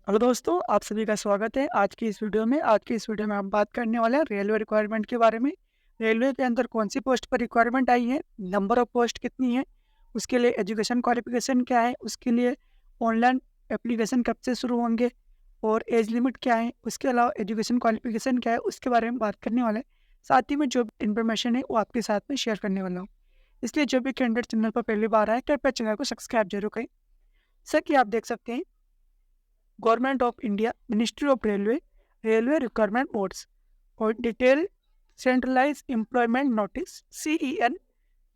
Hello दोस्तों, आप सभी का स्वागत है आज की इस वीडियो में हम बात करने वाले हैं रेलवे रिक्वायरमेंट के बारे में। रेलवे के अंदर कौन सी पोस्ट पर रिक्वायरमेंट आई है, नंबर ऑफ पोस्ट कितनी है, उसके लिए एजुकेशन क्वालिफिकेशन क्या है, उसके लिए ऑनलाइन एप्लीकेशन कब से शुरू होंगे और एज लिमिट क्या है, उसके अलावा एजुकेशन क्वालिफिकेशन क्या है, उसके बारे में बात करने वाले हैं। साथ ही में जो इन्फॉर्मेशन है वो आपके साथ में शेयर करने वाला हूँ। इसलिए जो भी कैंडिडेट चैनल पर पहली बार आए, कृपया चैनल को सब्सक्राइब जरूर करें। सर कि आप देख सकते हैं, government of India, ministry of railway, railway requirement boards और detail centralize employment notice CEN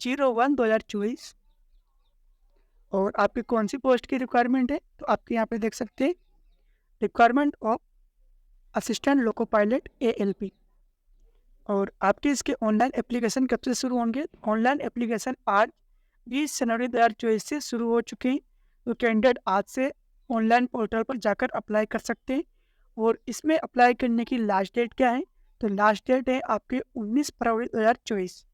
01/2024। और आपकी कौन सी पोस्ट की रिक्वायरमेंट है, तो आपके यहाँ पे देख सकते हैं requirement of assistant loco pilot ALP। और आपके इसके ऑनलाइन एप्लीकेशन कब से शुरू होंगे? ऑनलाइन एप्लीकेशन आज 20 जनवरी 2024 से शुरू हो चुके हैं। तो कैंडिडेट आज से ऑनलाइन पोर्टल पर जाकर अप्लाई कर सकते हैं। और इसमें अप्लाई करने की लास्ट डेट क्या है? तो लास्ट डेट है आपके 19 फरवरी 2024।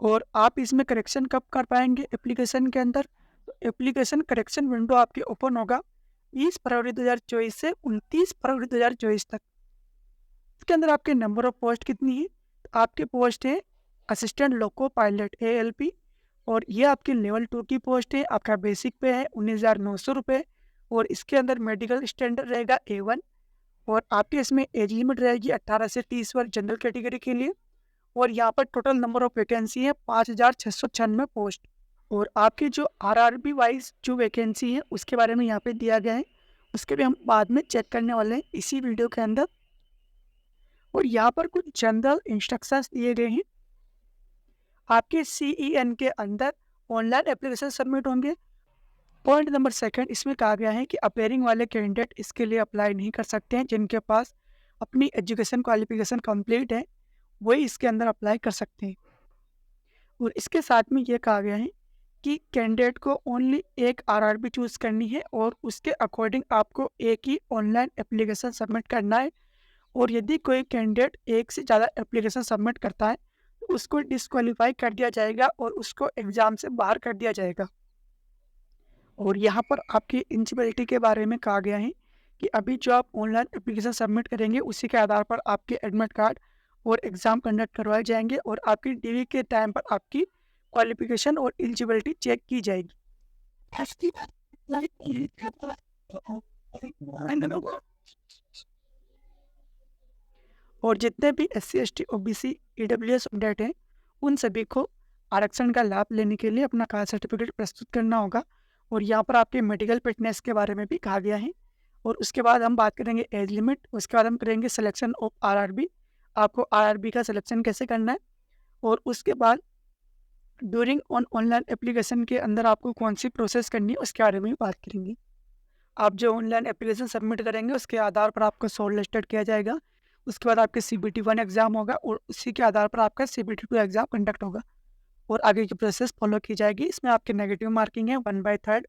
और आप इसमें करेक्शन कब कर पाएंगे एप्लीकेशन के अंदर? तो एप्लीकेशन करेक्शन विंडो आपके ओपन होगा 20 फरवरी 2024 से 29 फरवरी 2024 तक। इसके अंदर आपके नंबर ऑफ पोस्ट कितनी है? तो आपके पोस्ट है असिस्टेंट लोको पायलट ALP। और ये आपकी लेवल 2 की पोस्ट है। आपका बेसिक पे है 19,900 रुपये। और इसके अंदर मेडिकल स्टैंडर्ड रहेगा A1। और आपके इसमें एज लिमिट रहेगी 18 से 30 वर्ष जनरल कैटेगरी के लिए। और यहाँ पर टोटल नंबर ऑफ वैकेंसी है 5,696 पोस्ट। और आपकी जो RRB वाइज जो वैकेंसी है उसके बारे में यहाँ पे दिया गया है, उसके भी हम बाद में चेक करने वाले हैं इसी वीडियो के अंदर। और यहाँ पर कुछ जनरल इंस्ट्रक्शंस दिए गए हैं। आपके CEN के अंदर ऑनलाइन एप्लीकेशन सबमिट होंगे। पॉइंट नंबर सेकंड, इसमें कहा गया है कि अपेयरिंग वाले कैंडिडेट इसके लिए अप्लाई नहीं कर सकते हैं। जिनके पास अपनी एजुकेशन क्वालिफिकेशन कंप्लीट है वही इसके अंदर अप्लाई कर सकते हैं। और इसके साथ में ये कहा गया है कि कैंडिडेट को ओनली एक RRB चूज़ करनी है और उसके अकॉर्डिंग आपको एक ही ऑनलाइन एप्लीकेशन सबमिट करना है। और यदि कोई कैंडिडेट एक से ज़्यादा एप्लीकेशन सबमिट करता है तो उसको डिस्क्वालीफाई कर दिया जाएगा और उसको एग्ज़ाम से बाहर कर दिया जाएगा। और यहाँ पर आपकी एलिजिबिलिटी के बारे में कहा गया है कि अभी जो आप ऑनलाइन एप्लीकेशन सबमिट करेंगे उसी के आधार पर आपके एडमिट कार्ड और एग्ज़ाम कंडक्ट करवाए जाएंगे और आपकी DV के टाइम पर आपकी क्वालिफिकेशन और एलिजिबिलिटी चेक की जाएगी। और जितने भी SC ST OBC EWS candidate हैं उन सभी को आरक्षण का लाभ लेने के लिए अपना कास्ट सर्टिफिकेट प्रस्तुत करना होगा। और यहाँ पर आपके मेडिकल फिटनेस के बारे में भी कहा गया है। और उसके बाद हम बात करेंगे एज लिमिट, उसके बाद हम करेंगे सिलेक्शन ऑफ RRB, आपको RRB का सिलेक्शन कैसे करना है। और उसके बाद ड्यूरिंग ऑनलाइन एप्लीकेशन के अंदर आपको कौन सी प्रोसेस करनी है उसके बारे में भी बात करेंगे। आप जो ऑनलाइन एप्लीकेशन सबमिट करेंगे उसके आधार पर आपको शॉर्ट लिस्टेड किया जाएगा। उसके बाद आपके CBT 1 एग्ज़ाम होगा और उसी के आधार पर आपका CBT 2 एग्ज़ाम कंडक्ट होगा और आगे की प्रोसेस फॉलो की जाएगी। इसमें आपके नेगेटिव मार्किंग है 1/3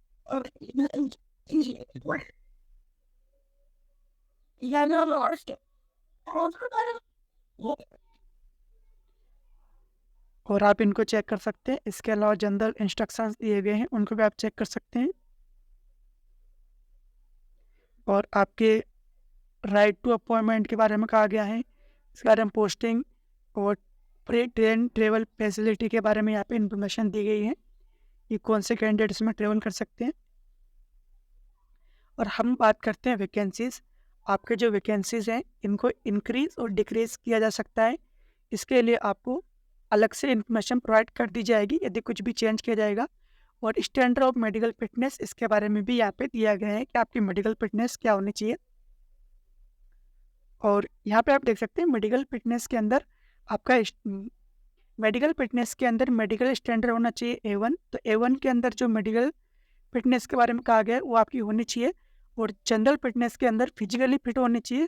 और आप इनको चेक कर सकते हैं। इसके अलावा जनरल इंस्ट्रक्शंस दिए गए हैं उनको भी आप चेक कर सकते हैं। और आपके राइट टू अपॉइंटमेंट के बारे में कहा गया है। इसके बारे में पोस्टिंग और फ्री ट्रेन ट्रेवल फैसिलिटी के बारे में यहाँ पे इंफॉर्मेशन दी गई है कि कौन से कैंडिडेट इसमें ट्रेवल कर सकते हैं। और हम बात करते हैं वैकेंसीज़। आपके जो वैकेंसीज़ हैं इनको इंक्रीज़ और डिक्रीज़ किया जा सकता है। इसके लिए आपको अलग से इंफॉर्मेशन प्रोवाइड कर दी जाएगी यदि कुछ भी चेंज किया जाएगा। और स्टैंडर्ड ऑफ मेडिकल फिटनेस, इसके बारे में भी यहाँ पे दिया गया है कि आपकी मेडिकल फिटनेस क्या होनी चाहिए। और यहाँ पे आप देख सकते हैं मेडिकल फिटनेस के अंदर आपका मेडिकल फिटनेस के अंदर मेडिकल स्टैंडर्ड होना चाहिए A1। तो A1 के अंदर जो मेडिकल फिटनेस के बारे में कहा गया है वो आपकी होनी चाहिए। और जनरल फिटनेस के अंदर फिजिकली फिट होनी चाहिए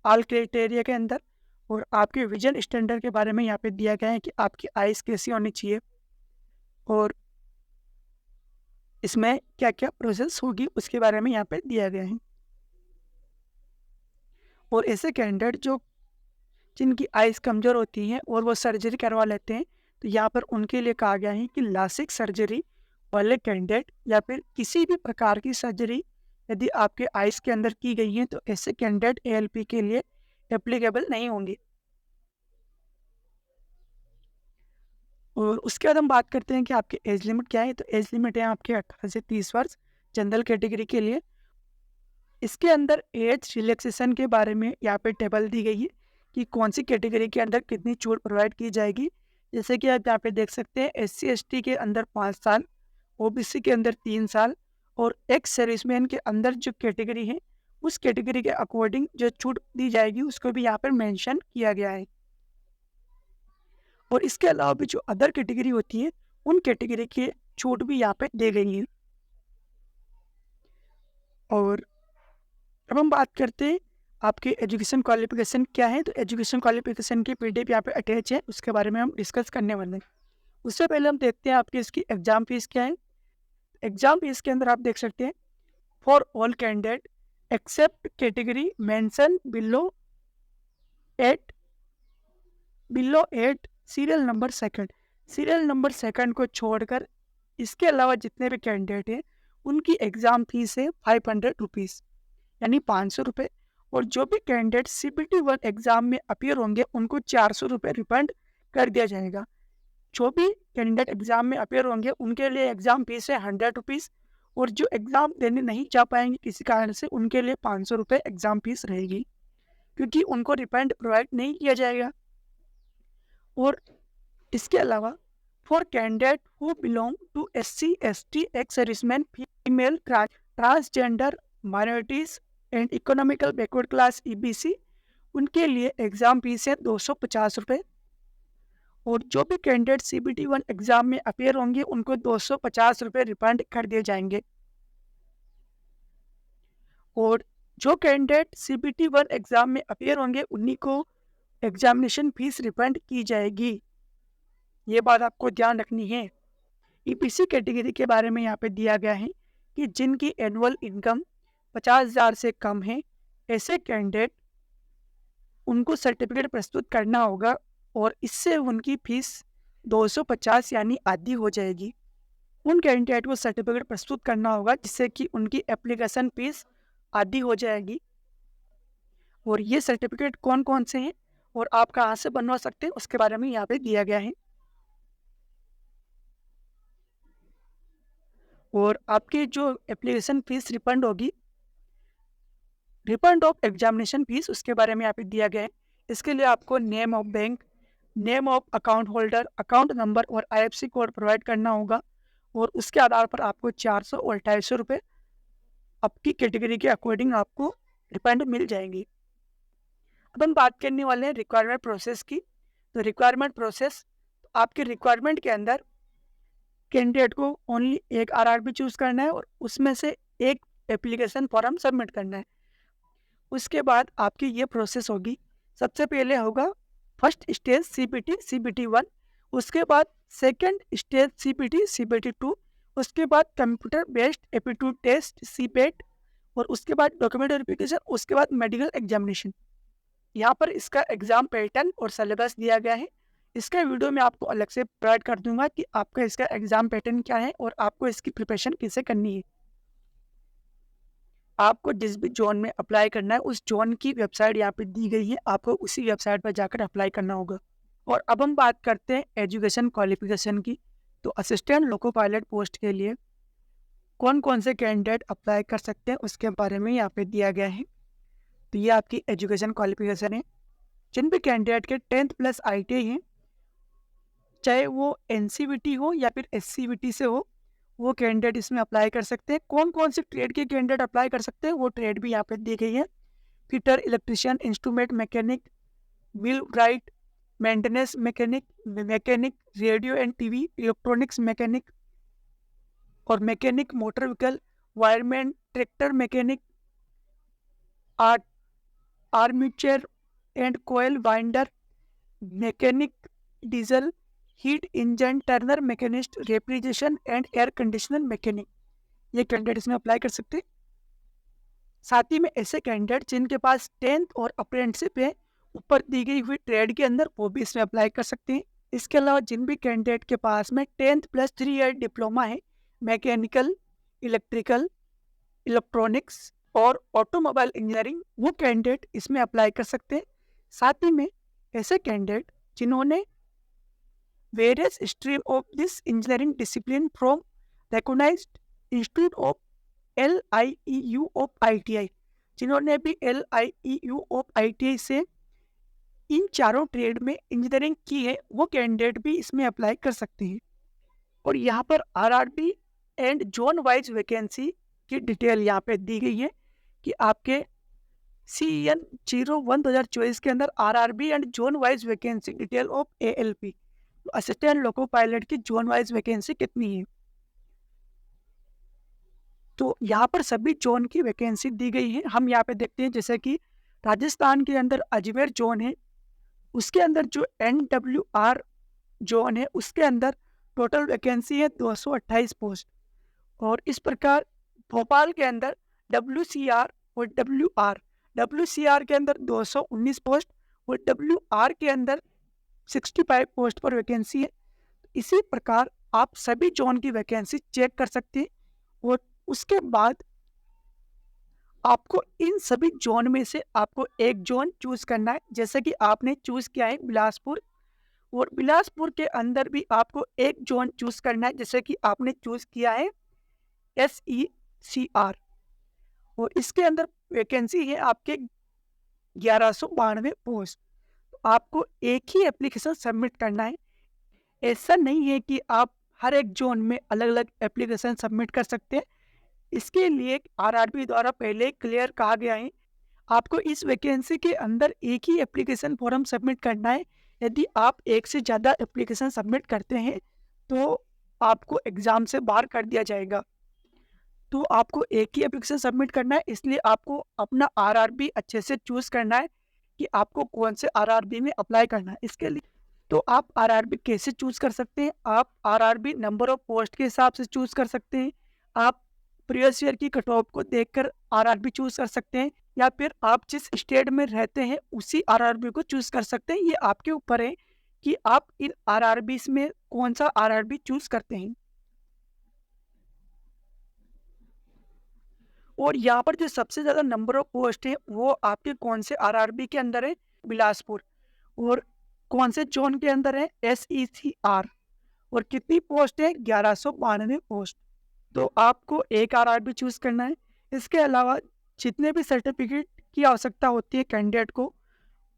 ऑल क्राइटेरिया के अंदर। और आपके विजन स्टैंडर्ड के बारे में यहाँ पे दिया गया है कि आपकी आइज़ कैसी होनी चाहिए और इसमें क्या क्या प्रोसेस होगी उसके बारे में यहाँ पे दिया गया है। और ऐसे कैंडिडेट जो जिनकी आइज़ कमज़ोर होती हैं और वो सर्जरी करवा लेते हैं तो यहाँ पर उनके लिए कहा गया है कि लासिक सर्जरी वाले कैंडिडेट या फिर किसी भी प्रकार की सर्जरी यदि आपके आइस के अंदर की गई हैं तो ऐसे कैंडिडेट ALP के लिए एप्लीकेबल नहीं होंगे। और उसके बाद हम बात करते हैं कि आपकी एज लिमिट क्या है। तो एज लिमिट है आपके 18 से 30 वर्ष जनरल कैटेगरी के लिए। इसके अंदर एज रिलैक्सेशन के बारे में यहाँ पे टेबल दी गई है कि कौन सी कैटेगरी के अंदर कितनी छूट प्रोवाइड की जाएगी। जैसे कि आप यहाँ पे देख सकते हैं, SC ST के अंदर 5 साल, OBC के अंदर 3 साल और एक्स सर्विसमैन के अंदर जो कैटेगरी है उस कैटेगरी के अकॉर्डिंग जो छूट दी जाएगी उसको भी यहाँ पर मेंशन किया गया है। और इसके अलावा भी जो अदर कैटेगरी होती है उन कैटेगरी की छूट भी यहाँ पे दी गई है। और अब हम बात करते हैं आपके एजुकेशन क्वालिफिकेशन क्या है। तो एजुकेशन क्वालिफिकेशन की PDF यहाँ पे अटैच है, उसके बारे में हम डिस्कस करने वाले हैं। उससे पहले हम देखते हैं आपकी इसकी एग्जाम फीस क्या है। एग्जाम फीस के अंदर आप देख सकते हैं, for all candidate except category mention below at serial number second को छोड़कर इसके अलावा जितने भी कैंडिडेट हैं उनकी एग्जाम फीस है 500 रुपीज़, यानी 500 रुपये। और जो भी कैंडिडेट CPT 1 एग्जाम में अपीयर होंगे उनको 400 रुपये रिफंड कर दिया जाएगा। जो भी कैंडिडेट एग्जाम में अपीयर होंगे उनके लिए एग्जाम फीस है 100 रुपीज़, और जो एग्जाम देने नहीं जा पाएंगे किसी कारण से उनके लिए 500 रुपये एग्जाम फीस रहेगी, क्योंकि उनको रिफंड प्रोवाइड नहीं किया जाएगा। और इसके अलावा for candidate who belong to SC ST ex serviceman, female, transgender, minorities and economical backward class EBC, उनके लिए एग्जाम फीस है 250 रुपये। और जो भी कैंडिडेट CPT 1 एग्जाम में अपीयर होंगे उनको 250 रुपये रिफंड कर दिए जाएंगे। और जो कैंडिडेट CPT 1 एग्जाम में अपीयर होंगे उन्हीं को एग्जामिनेशन फीस रिफंड की जाएगी। ये बात आपको ध्यान रखनी है। EPC कैटेगरी के बारे में यहाँ पे दिया गया है कि जिनकी एनुअल इनकम 50,000 से कम है, ऐसे कैंडिडेट उनको सर्टिफिकेट प्रस्तुत करना होगा और इससे उनकी फीस 250 यानी आधी हो जाएगी। उन कैंडिडेट को सर्टिफिकेट प्रस्तुत करना होगा जिससे कि उनकी एप्लीकेशन फीस आधी हो जाएगी। और ये सर्टिफिकेट कौन कौन से हैं और आप कहाँ से बनवा सकते हैं उसके बारे में यहाँ पे दिया गया है। और आपकी जो एप्लीकेशन फीस रिफंड होगी, रिफंड ऑफ एग्जामिनेशन फीस, उसके बारे में यहाँ पे दिया गया है। इसके लिए आपको name of bank, name of account holder, account number और IFSC कोड प्रोवाइड करना होगा। और उसके आधार पर आपको 400 और 250 रुपये आपकी कैटेगरी के अकॉर्डिंग आपको रिफंड मिल जाएंगी। अब हम बात करने वाले हैं रिक्वायरमेंट प्रोसेस की। तो रिक्वायरमेंट प्रोसेस, आपके रिक्वायरमेंट के अंदर कैंडिडेट को ओनली एक RRB चूज़ करना है और उसमें से एक एप्लीकेशन फॉर्म सबमिट करना है। उसके बाद आपकी ये प्रोसेस होगी। सबसे पहले होगा फर्स्ट स्टेज CPT 1, उसके बाद सेकंड स्टेज CPT 2, उसके बाद computer based aptitude test CPAT, और उसके बाद डॉक्यूमेंट वेरिफिकेशन, उसके बाद मेडिकल एग्जामिनेशन। यहाँ पर इसका एग्जाम पैटर्न और सिलेबस दिया गया है। इसका वीडियो मैं आपको अलग से प्रोवाइड कर दूंगा कि आपका इसका एग्जाम पैटर्न क्या है और आपको इसकी प्रिपरेशन कैसे करनी है। आपको जिस भी जोन में अप्लाई करना है उस जोन की वेबसाइट यहाँ पे दी गई है, आपको उसी वेबसाइट पर जाकर अप्लाई करना होगा। और अब हम बात करते हैं एजुकेशन क्वालिफिकेशन की। तो असिस्टेंट लोको पायलट पोस्ट के लिए कौन कौन से कैंडिडेट अप्लाई कर सकते हैं उसके बारे में यहाँ पे दिया गया है। तो ये आपकी एजुकेशन क्वालिफिकेशन है। जिन भी कैंडिडेट के 10th+ ITI हैं, चाहे वो NCVT हो या फिर SCVT से हो, वो कैंडिडेट इसमें अप्लाई कर सकते हैं। कौन कौन से ट्रेड के कैंडिडेट अप्लाई कर सकते हैं वो ट्रेड भी यहाँ पे दी गई है। Fitter, electrician, instrument mechanic, wheel wright, maintenance mechanic, radio and TV, electronics mechanic और mechanic motor vehicle, wireman, tractor mechanic, armature and coil winder, mechanic diesel, heat engine turner machinist, refrigeration and air conditioner mechanic, ये candidate इसमें apply कर सकते हैं। साथ ही में ऐसे कैंडिडेट जिनके पास 10th और अप्रेंटिसशिप है ऊपर दी गई हुई ट्रेड के अंदर, वो भी इसमें अप्लाई कर सकते हैं। इसके अलावा जिन भी कैंडिडेट के पास में 10th+ 3 ईयर डिप्लोमा है मैकेनिकल, इलेक्ट्रिकल, इलेक्ट्रॉनिक्स और ऑटोमोबाइल इंजीनियरिंग, वो कैंडिडेट इसमें अप्लाई कर सकते हैं। साथ ही में ऐसे कैंडिडेट जिन्होंने various stream of this engineering discipline from recognised institute of LIEU of ITI, जिन्होंने भी LIEU ऑफ ITI से इन चारों ट्रेड में इंजीनियरिंग की है, वो कैंडिडेट भी इसमें अप्लाई कर सकते हैं। और यहाँ पर RRB and zone wise vacancy की डिटेल यहाँ पे दी गई है कि आपके CEN 01 2024 के अंदर RRB and zone wise vacancy detail of ALP, assistant loco pilot की जोन वाइज वैकेंसी कितनी है। तो यहाँ पर सभी जोन की वैकेंसी दी गई है। हम यहाँ पे देखते हैं जैसे कि राजस्थान के अंदर अजमेर जोन है, उसके अंदर जो NWR जोन है उसके अंदर टोटल वैकेंसी है 228 पोस्ट। और इस प्रकार भोपाल के अंदर WCR और WR के अंदर 219 पोस्ट और WR के अंदर 65 पोस्ट पर वैकेंसी है। इसी प्रकार आप सभी जोन की वैकेंसी चेक कर सकते हैं और उसके बाद आपको इन सभी जोन में से आपको एक जोन चूज करना है। जैसे कि आपने चूज किया है बिलासपुर, और बिलासपुर के अंदर भी आपको एक जोन चूज करना है, जैसे कि आपने चूज किया है SECR, और इसके अंदर वैकेंसी है आपके 1192 पोस्ट। तो आपको एक ही एप्लीकेशन सबमिट करना है। ऐसा नहीं है कि आप हर एक जोन में अलग अलग एप्लीकेशन सबमिट कर सकते हैं। इसके लिए RRB द्वारा पहले क्लियर कहा गया है, आपको इस वैकेंसी के अंदर एक ही एप्लीकेशन फॉर्म सबमिट करना है। यदि आप एक से ज़्यादा एप्लीकेशन सबमिट करते हैं तो आपको एग्ज़ाम से बाहर कर दिया जाएगा। तो आपको एक ही एप्लीकेशन सबमिट करना है, इसलिए आपको अपना RRB अच्छे से चूज़ करना है कि आपको कौन से RRB में अप्लाई करना है। इसके लिए तो आप RRB कैसे चूज़ कर सकते हैं? आप RRB नंबर ऑफ पोस्ट के हिसाब से चूज़ कर सकते हैं, आप प्रीवियस ईयर की कट ऑफ को देखकर RRB चूज़ कर सकते हैं, या फिर आप जिस स्टेट में रहते हैं उसी RRB को चूज़ कर सकते हैं। ये आपके ऊपर है कि आप इन RRBs में कौन सा RRB चूज़ करते हैं। और यहाँ पर जो सबसे ज़्यादा नंबर ऑफ पोस्ट है वो आपके कौन से RRB के अंदर है? बिलासपुर। और कौन से जोन के अंदर है? SECR। और कितनी पोस्ट है? 1192 पोस्ट। तो आपको एक RRB चूज़ करना है। इसके अलावा जितने भी सर्टिफिकेट की आवश्यकता होती है कैंडिडेट को,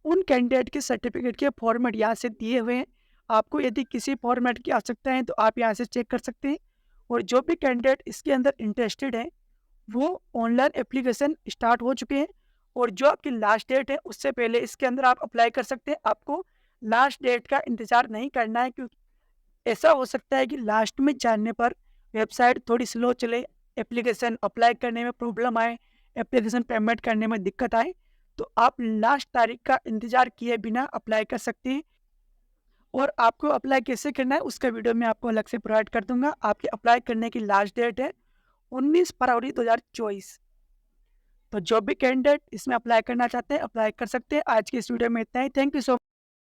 उन कैंडिडेट के सर्टिफिकेट के फॉर्मेट यहाँ से दिए हुए हैं। आपको यदि किसी फॉर्मेट की आवश्यकता है तो आप यहाँ से चेक कर सकते हैं। और जो भी कैंडिडेट इसके अंदर इंटरेस्टेड है वो ऑनलाइन एप्लीकेशन स्टार्ट हो चुके हैं, और जो आपकी लास्ट डेट है उससे पहले इसके अंदर आप अप्लाई कर सकते हैं। आपको लास्ट डेट का इंतज़ार नहीं करना है, क्योंकि ऐसा हो सकता है कि लास्ट में जानने पर वेबसाइट थोड़ी स्लो चले, एप्लीकेशन अप्लाई करने में प्रॉब्लम आए, एप्लीकेशन पेमेंट करने में दिक्कत आए। तो आप लास्ट तारीख का इंतज़ार किए बिना अप्लाई कर सकते हैं। और आपको अप्लाई कैसे करना है उसका वीडियो मैं आपको अलग से प्रोवाइड कर दूंगा। आपके अप्लाई करने की लास्ट डेट है 19 फरवरी 2024। तो जो भी कैंडिडेट इसमें अप्लाई करना चाहते हैं अप्लाई कर सकते हैं। आज की इस वीडियो में इतना ही। Thank you so